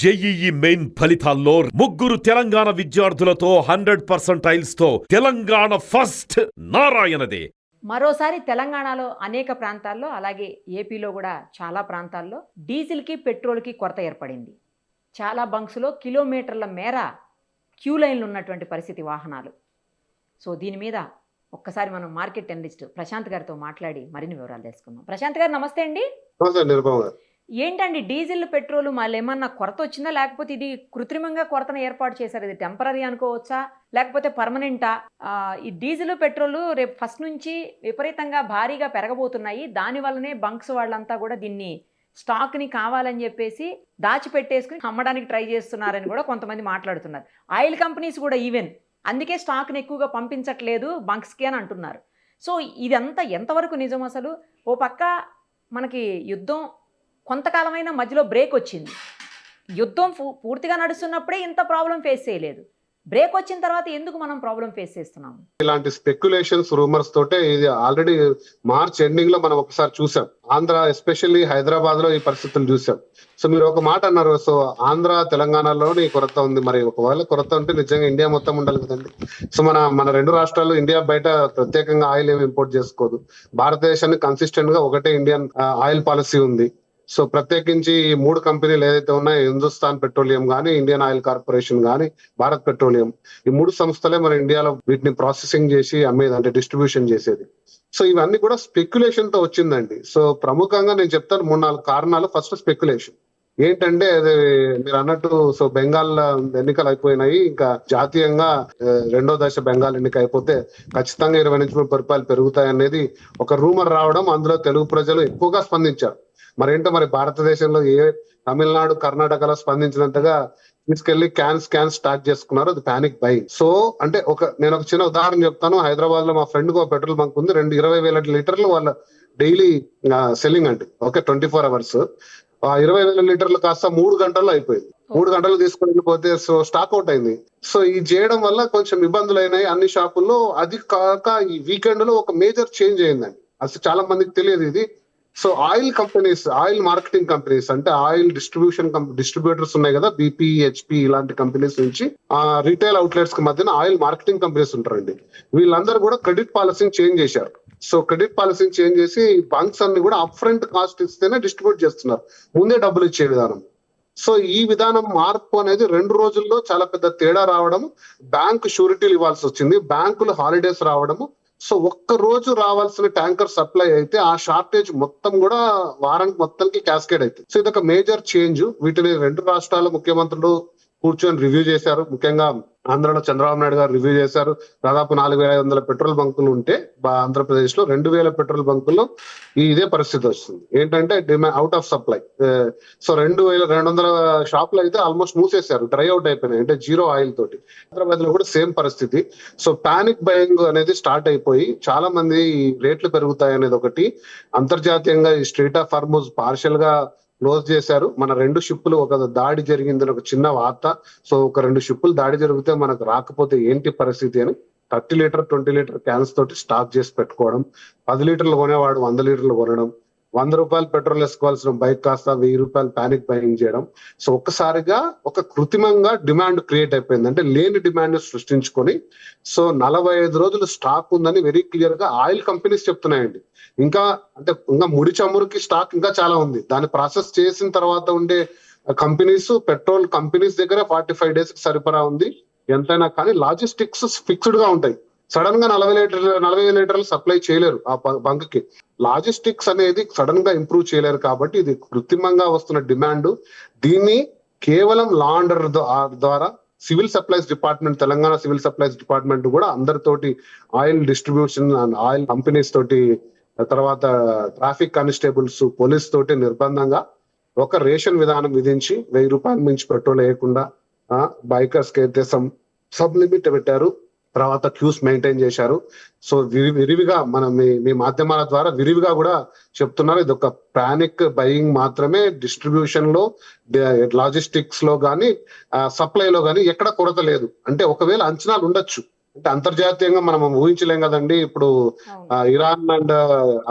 JEE main ఫలితాల్లో ముగ్గురు తెలంగాణ విద్యార్థులతో 100% తో తెలంగాణ ఫస్ట్ నారాయణదే. మరోసారి తెలంగాణలో అనేక ప్రాంతాల్లో అలాగే ఏపీలో కూడా చాలా ప్రాంతాల్లో డీజిల్కి పెట్రోల్కి కొరత ఏర్పడింది. చాలా బంక్స్లో కిలోమీటర్ల మేర క్యూ లైన్లు ఉన్నటువంటి పరిస్థితి వాహనాలు. సో దీని మీద ఒక్కసారి మనం మార్కెట్ అనలిస్ట్ ప్రశాంత్ గారితో మాట్లాడి మరిన్ని వివరాలు తెలుసుకుందాం. ప్రశాంత్ గారు నమస్తే అండి. ఏంటండి డీజిల్ పెట్రోల్ మళ్ళీ ఏమన్నా కొరత వచ్చిందా, లేకపోతే ఇది కృత్రిమంగా కొరతను ఏర్పాటు చేశారు? ఇది టెంపరీ అనుకోవచ్చా లేకపోతే పర్మనెంటా? ఈ డీజిల్ పెట్రోల్ రేపు ఫస్ట్ నుంచి విపరీతంగా భారీగా పెరగబోతున్నాయి. దానివల్లనే బంక్స్ వాళ్ళంతా కూడా దీన్ని స్టాక్ని కావాలని చెప్పేసి దాచిపెట్టేసుకుని అమ్మడానికి ట్రై చేస్తున్నారని కూడా కొంతమంది మాట్లాడుతున్నారు. ఆయిల్ కంపెనీస్ కూడా ఈవెన్ అందుకే స్టాక్ని ఎక్కువగా పంపించట్లేదు బంక్స్కి అని అంటున్నారు. సో ఇదంతా ఎంతవరకు నిజం అసలు? ఓ పక్క మనకి యుద్ధం కొంతకాలమైన మధ్యలో బ్రేక్ వచ్చింది. యుద్ధం పూర్తిగా నడుస్తున్నప్పుడే ఇంత ప్రాబ్లం ఫేస్ చేయలేదు. బ్రేక్ వచ్చిన తర్వాత ఎందుకు మనం ప్రాబ్లం ఫేస్ చేస్తున్నాము? ఇలాంటి స్పెక్యులేషన్స్ రూమర్స్ తోటే ఇది ఆల్రెడీ మార్చ్ ఎండింగ్ లో మనం ఒకసారి చూసాం. ఆంధ్ర ఎస్పెషల్లీ హైదరాబాద్ లో ఈ పరిస్థితులు చూసాం. సో మీరు ఒక మాట అన్నారు, సో ఆంధ్ర తెలంగాణలోని కొరత ఉంది. మరి ఒకవేళ కొరత ఉంటే నిజంగా ఇండియా మొత్తం ఉండాలి కదండి. సో మన రెండు రాష్ట్రాలు ఇండియా బయట ప్రత్యేకంగా ఆయిల్ ఏమి ఇంపోర్ట్ చేసుకోదు. భారతదేశానికి కన్సిస్టెంట్ గా ఒకటే ఇండియన్ ఆయిల్ పాలసీ ఉంది. సో ప్రత్యేకించి ఈ మూడు కంపెనీలు ఏదైతే ఉన్నాయో, హిందుస్థాన్ పెట్రోలియం గానీ, ఇండియన్ ఆయిల్ కార్పొరేషన్ గానీ, భారత్ పెట్రోలియం, ఈ మూడు సంస్థలే మన ఇండియాలో వీటిని ప్రాసెసింగ్ చేసి అమ్మేది, అంటే డిస్ట్రిబ్యూషన్ చేసేది. సో ఇవన్నీ కూడా స్పెక్యులేషన్ తో వచ్చిందండి. సో ప్రముఖంగా నేను చెప్తాను 3-4 కారణాలు. ఫస్ట్ స్పెక్యులేషన్ ఏంటంటే, అది మీరు అన్నట్టు, సో బెంగాల్ ఎన్నికలు అయిపోయినాయి. ఇంకా జాతీయంగా రెండో దశ బెంగాల్ ఎన్నిక అయిపోతే ఖచ్చితంగా 20 నుంచి 30 రూపాయలు పెరుగుతాయి అనేది ఒక రూమర్ రావడం, అందులో తెలుగు ప్రజలు ఎక్కువగా స్పందించారు. మరేంటో మరి భారతదేశంలో తమిళనాడు, కర్ణాటకలో స్పందించినంతగా తీసుకెళ్లి క్యాన్స్ స్టార్ట్ చేసుకున్నారు. అది పానిక్ బయింగ్. సో అంటే నేను ఒక చిన్న ఉదాహరణ చెప్తాను. హైదరాబాద్ లో మా ఫ్రెండ్ కు పెట్రోల్ బంక్ ఉంది. 20,000 లీటర్లు వాళ్ళ డైలీ సెల్లింగ్ అండి. 24 అవర్స్ 20,000 లీటర్లు కాస్త 3 గంటల్లో అయిపోయింది. 3 గంటలు తీసుకుని వెళ్ళిపోతే సో స్టాక్ అవుట్ అయింది. సో ఇది చేయడం వల్ల కొంచెం ఇబ్బందులు అయినాయి అన్ని షాపుల్లో. అది కాక ఈ వీకెండ్ లో ఒక మేజర్ చేంజ్ అయిందండి. అసలు చాలా మందికి తెలియదు ఇది. So oil companies, oil marketing companies, అంటే ఆయిల్ డిస్ట్రిబ్యూటర్స్ ఉన్నాయి కదా, బీపీ, హెచ్పి ఇలాంటి కంపెనీస్ నుంచి రీటైల్ అవుట్లెట్స్ కి మధ్యన ఆయిల్ మార్కెటింగ్ కంపెనీస్ ఉంటారండి. వీళ్ళందరూ కూడా క్రెడిట్ పాలసీని చేంజ్ చేశారు. సో క్రెడిట్ పాలసీని చేంజ్ చేసి బంక్స్ అన్ని కూడా అప్ ఫ్రంట్ కాస్ట్ ఇస్తేనే డిస్ట్రిబ్యూట్ చేస్తున్నారు, ముందే డబ్బులు ఇచ్చే విధానం. సో ఈ విధానం మార్పు అనేది 2 రోజుల్లో చాలా పెద్ద తేడా రావడం, బ్యాంకు షూరిటీలు ఇవ్వాల్సి వచ్చింది, బ్యాంకులు హాలిడేస్ రావడము. సో ఒక్క రోజు రావాల్సిన ట్యాంకర్ సప్లై అయితే ఆ షార్టేజ్ మొత్తం కూడా వారానికి మొత్తానికి క్యాస్కేడ్ అవుతుంది. సో ఇది ఒక మేజర్ చేంజ్. వీటిని 2 రాష్ట్రాల ముఖ్యమంత్రులు కూర్చొని రివ్యూ చేశారు. ముఖ్యంగా ఆంధ్రలో చంద్రబాబు నాయుడు గారు రివ్యూ చేశారు. దాదాపు 4,500 పెట్రోల్ బంకులు ఉంటే ఆంధ్రప్రదేశ్ లో 2,000 పెట్రోల్ బంకుల్లో ఇదే పరిస్థితి వస్తుంది. ఏంటంటే demand out of supply. So 2,200 షాపులు అయితే ఆల్మోస్ట్ మూసేశారు, డ్రై అవుట్ అయిపోయినాయి, అంటే జీరో ఆయిల్ తోటి. హైదరాబాద్ లో కూడా సేమ్ పరిస్థితి. సో పానిక్ బయింగ్ అనేది స్టార్ట్ అయిపోయి చాలా మంది రేట్లు పెరుగుతాయి అనేది ఒకటి. అంతర్జాతీయంగా ఈ స్ట్రెయిట్ ఆఫ్ హార్మోజ్ పార్షియల్ గా క్లోజ్ చేశారు. మన 2 షిప్పులు ఒక దాడి జరిగిందని ఒక చిన్న వార్త. సో ఒక 2 షిప్పులు దాడి జరిగితే మనకు రాకపోతే ఏంటి పరిస్థితి అని 30 లీటర్ 20 లీటర్ క్యాన్స్ తోటి స్టాక్ చేసి పెట్టుకోవడం, 10 లీటర్లు కొనేవాడు 100 లీటర్లు కొనడం, 100 రూపాయలు పెట్రోల్ వేసుకోవాల్సిన బైక్ కాస్త 1000 రూపాయలు పానిక్ బయింగ్ చేయడం. సో ఒక్కసారిగా ఒక కృత్రిమంగా డిమాండ్ క్రియేట్ అయిపోయింది. అంటే లేని డిమాండ్ సృష్టించుకొని, సో 45 రోజులు స్టాక్ ఉందని వెరీ క్లియర్ గా ఆయిల్ కంపెనీస్ చెప్తున్నాయండి. ఇంకా ముడి చమురుకి స్టాక్ ఇంకా చాలా ఉంది. దాన్ని ప్రాసెస్ చేసిన తర్వాత ఉండే కంపెనీస్, పెట్రోల్ కంపెనీస్ దగ్గర 45 డేస్ కి సరిపడా ఉంది ఎంతైనా. కానీ లాజిస్టిక్స్ ఫిక్స్డ్ గా ఉంటాయి. సడన్ గా 40 లీటర్లు సప్లై చేయలేరు ఆ బంక్ కి. లాజిస్టిక్స్ అనేది సడన్ గా ఇంప్రూవ్ చేయలేరు. కాబట్టి ఇది కృత్రిమంగా వస్తున్న డిమాండ్. దీన్ని కేవలం లా అండ్ ఆర్డర్ ద్వారా civil supplies department, Telangana civil supplies department కూడా అందరితోటి, oil distribution and oil companies తోటి, తర్వాత ట్రాఫిక్ కానిస్టేబుల్స్, పోలీస్ తోటి నిర్బంధంగా ఒక రేషన్ విధానం విధించి 1000 రూపాయల మించి పెట్రోల్ వేయకుండా, బైకర్స్ కి అయితే సబ్ లిమిట్ పెట్టారు. తర్వాత క్యూస్ మెయింటైన్ చేశారు. సో విరివిగా మీ మాధ్యమాల ద్వారా విరివిగా కూడా చెప్తున్నారు. ఇది ఒక పానిక్ బయింగ్ మాత్రమే. డిస్ట్రిబ్యూషన్ లో, లాజిస్టిక్స్ లో గానీ, సప్లైలో గానీ ఎక్కడ కొరత లేదు. అంటే ఒకవేళ అంచనాలు ఉండొచ్చు, అంటే అంతర్జాతీయంగా మనం ఊహించలేం కదండి. ఇప్పుడు ఇరాన్ అండ్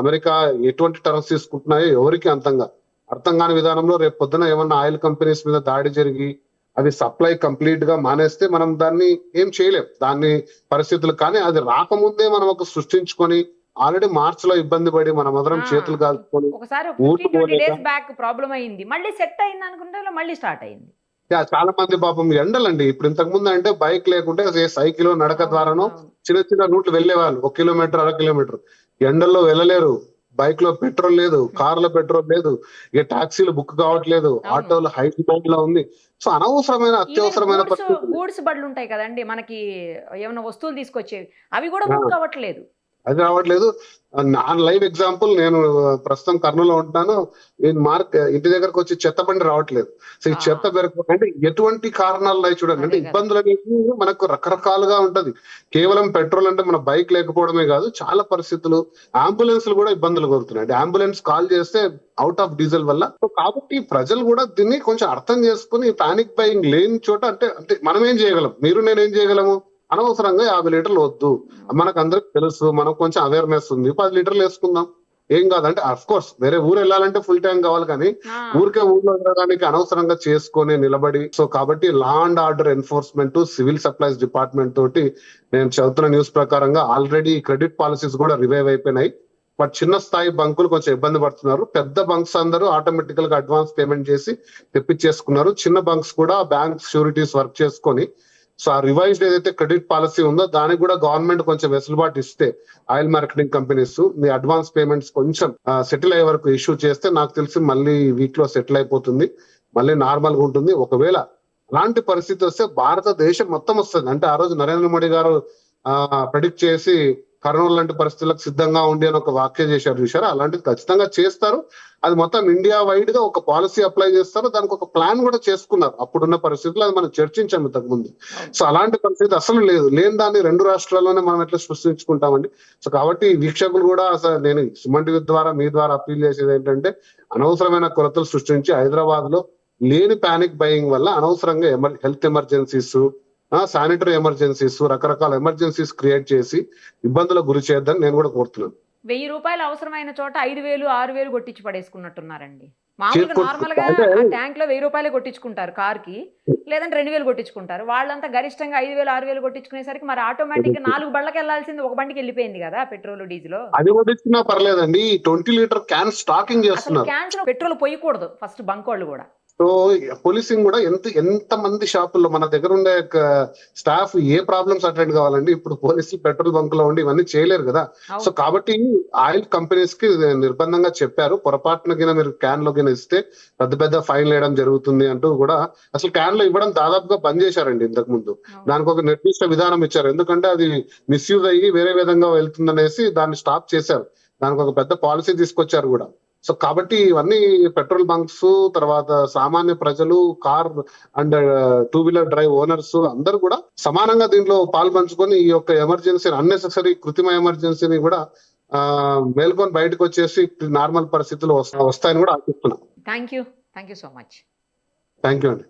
అమెరికా ఎటువంటి టర్మ్స్ తీసుకుంటున్నాయో ఎవరికి అంతంగా అర్థం కాని విధానంలో రేపు పొద్దున ఏమన్నా ఆయిల్ కంపెనీస్ మీద దాడి జరిగి అది సప్లై కంప్లీట్ గా మానేస్తే మనం దాన్ని ఏం చేయలేం, దాన్ని పరిస్థితులు. కానీ అది రాకముందే మనం ఒక సృష్టించుకొని ఆల్రెడీ మార్చ్ లో ఇబ్బంది పడి మనం అందరం చేతులు కాల్చుకొని ఒకసారి ఊరు 15-20 పోలేక డేస్ బ్యాక్ ప్రాబ్లం అయింది, మళ్ళీ సెట్ అయింది అనుకుంటే మళ్ళీ స్టార్ట్ అయింది. చాలా మంది పాపం ఎండలండి. ఇప్పుడు ఇంతకు ముందు అంటే బైక్ లేకుంటే సైకిల్ నడక ద్వారానో అవును. చిన్న చిన్న రూట్లు వెళ్లేవాళ్ళు, 1 కిలోమీటర్ 1/2 కిలోమీటర్. ఎండల్లో వెళ్ళలేరు, బైక్ లో పెట్రోల్ లేదు, కార్ లో పెట్రోల్ లేదు, ఇక టాక్సీలు బుక్ కావట్లేదు, అవును. ఆటోలు హై డిమాండ్ లో ఉంది. సో అనవసరమైన అత్యవసరమైన పరిస్థితి. గూడ్స్ బండ్లు ఉంటాయి కదండి మనకి, ఏమైనా వస్తువులు తీసుకొచ్చేవి, అవి కూడా ఆ, బుక్ అవ్వట్లేదు. అది రావట్లేదు. నా లైవ్ ఎగ్జాంపుల్, నేను ప్రస్తుతం కర్నూలులో ఉంటున్నాను. నేను ఇంటి దగ్గరకు వచ్చి చెత్త బండి రావట్లేదు. సో ఈ ఆ, చెత్త అంటే ఎటువంటి కారణాలు ఉన్నాయి చూడండి. అంటే అదే కదా. ఇబ్బందులు అనేవి మనకు రకరకాలుగా ఉంటది. కేవలం పెట్రోల్ అంటే మన బైక్ లేకపోవడమే కాదు, చాలా పరిస్థితులు. అంబులెన్స్లు కూడా ఇబ్బందులు కోరుతున్నాయి. అంబులెన్స్ కాల్ చేస్తే అవుట్ ఆఫ్ డీజిల్ వల్ల. సో కాబట్టి ప్రజలు కూడా దీన్ని కొంచెం అర్థం చేసుకుని పానిక్ బయింగ్ లేని చోట అంటే అంటే మనం ఏం చేయగలం, మీరు నేను ఏం చేయగలము, అనవసరంగా 50 లీటర్లు వద్దు. మనకు అందరికి తెలుసు, మనకు కొంచెం అవేర్నెస్ ఉంది, 10 లీటర్లు వేసుకుందాం, ఏం కాదంటే. అఫ్ కోర్స్ వేరే ఊరు వెళ్ళాలంటే ఫుల్ ట్యాంక్ కావాలి, కానీ ఆ, ఊరికే ఊర్లో వెళ్ళడానికి అనవసరంగా చేసుకొని నిలబడి. సో కాబట్టి law and order enforcement, civil supplies department తోటి నేను చదువుతున్న న్యూస్ ప్రకారంగా ఆల్రెడీ క్రెడిట్ పాలసీస్ కూడా రివైవ్ అయిపోయినాయి. బట్ చిన్న స్థాయి బంకులు కొంచెం ఇబ్బంది పడుతున్నారు. పెద్ద బంక్స్ అందరూ ఆటోమేటికల్ గా అడ్వాన్స్ పేమెంట్ చేసి తెప్పించేసుకున్నారు. చిన్న బంక్స్ కూడా బ్యాంక్ షూరిటీస్ వర్క్ చేసుకొని, సో ఆ రివైజ్డ్ ఏదైతే క్రెడిట్ పాలసీ ఉందో దానికి కూడా గవర్నమెంట్ కొంచెం వెసులుబాటు ఇస్తే ఆయిల్ మార్కెటింగ్ కంపెనీస్ మీ అడ్వాన్స్ పేమెంట్స్ కొంచెం సెటిల్ అయ్యే వరకు ఇష్యూ చేస్తే నాకు తెలిసి మళ్ళీ వీక్ లో సెటిల్ అయిపోతుంది, మళ్ళీ నార్మల్ గా ఉంటుంది. ఒకవేళ అలాంటి పరిస్థితి వస్తే భారతదేశం మొత్తం వస్తుంది. అంటే ఆ రోజు నరేంద్ర మోడీ గారు ప్రెడిక్ట్ చేసి కరోనా లాంటి పరిస్థితులకు సిద్ధంగా ఉండి అని ఒక వ్యాఖ్య చేశారు చూసారా, అలాంటిది ఖచ్చితంగా చేస్తారు. అది మొత్తం ఇండియా వైడ్ గా ఒక పాలసీ అప్లై చేస్తారు, దానికి ఒక ప్లాన్ కూడా చేసుకున్నారు. అప్పుడున్న పరిస్థితులు అది మనం చర్చించాము ఇంతకు ముందు. సో అలాంటి పరిస్థితి అసలు లేదు. లేని దాన్ని 2 రాష్ట్రాల్లోనే మనం ఎట్లా సృష్టించుకుంటామండి. సో కాబట్టి వీక్షకులు కూడా అసలు నేను సుమన్ టీవీ ద్వారా మీ ద్వారా అప్పీల్ చేసేది ఏంటంటే, అనవసరమైన కొరతలు సృష్టించి హైదరాబాద్ లో లేని పానిక్ బయింగ్ వల్ల అనవసరంగా హెల్త్ ఎమర్జెన్సీస్, శానిటరీ ఎమర్జెన్సీస్, రకరకాల ఎమర్జెన్సీస్ క్రియేట్ చేసి ఇబ్బందులకు గురి చేయొద్దని నేను కూడా కోరుతున్నాను. 1000 రూపాయలు అవసరమైన చోట 5000, 6000 కొట్టించి పడేసుకున్నట్టున్నారండి. మామూలుగా నార్మల్ గా అంటే ఆ ట్యాంక్ లో 1000 రూపాయలే కొట్టించుకుంటారు కార్ కి, లేదంటే 2000 కొట్టించుకుంటారు. వాళ్ళంతా గరిష్టంగా 5000, 6000 కొట్టించుకునేసరికి మరి ఆటోమేటిక్ గా 4 బళ్ళకి వెళ్లాల్సింది ఒక బండికి వెళ్ళిపోయింది కదా పెట్రోల్ డీజిల్. అది కొట్టించినా పర్లేదండి, 20 లీటర్ క్యాన్ స్టాకింగ్ అసలు చేస్తున్నారు. క్యాన్స్ లో పెట్రోల్ పోయకూడదు ఫస్ట్ బంక్ వాళ్ళు కూడా. సో పోలీసింగ్ కూడా ఎంత మంది షాపుల్లో మన దగ్గర ఉండే స్టాఫ్ ఏ ప్రాబ్లమ్స్ అటెండ్ కావాలండి. ఇప్పుడు పోలీసులు పెట్రోల్ బంక్ లో ఉండి ఇవన్నీ చేయలేరు కదా. అవును. సో కాబట్టి ఆయిల్ కంపెనీస్ కి నిర్బంధంగా చెప్పారు, పొరపాటున గిన మీరు క్యాన్ లో గిన ఇస్తే పెద్ద పెద్ద ఫైన్ వేయడం జరుగుతుంది అంటూ కూడా. అసలు క్యాన్ లో ఇవ్వడం దాదాపుగా బంద్ చేశారండి ఇంతకు ముందు. అవును. దానికి ఒక నిర్దిష్ట విధానం ఇచ్చారు, ఎందుకంటే అది మిస్యూజ్ అయ్యి వేరే విధంగా వెళ్తుందనేసి దాన్ని స్టాప్ చేశారు. దానికి ఒక పెద్ద పాలసీ తీసుకొచ్చారు కూడా. సో కాబట్టి ఇవన్నీ పెట్రోల్ బంక్స్, తర్వాత సామాన్య ప్రజలు, car and 2 wheeler drive owners అందరూ కూడా సమానంగా దీంట్లో పాల్పంచుకొని ఈ యొక్క ఎమర్జెన్సీ, అన్నెసెసరీ కృత్రిమ ఎమర్జెన్సీని కూడా మేల్కొని బయటకు వచ్చేసి నార్మల్ పరిస్థితులు వస్తాయని కూడా ఆశిస్తున్నాం. Thank you so much. Thank you అండి.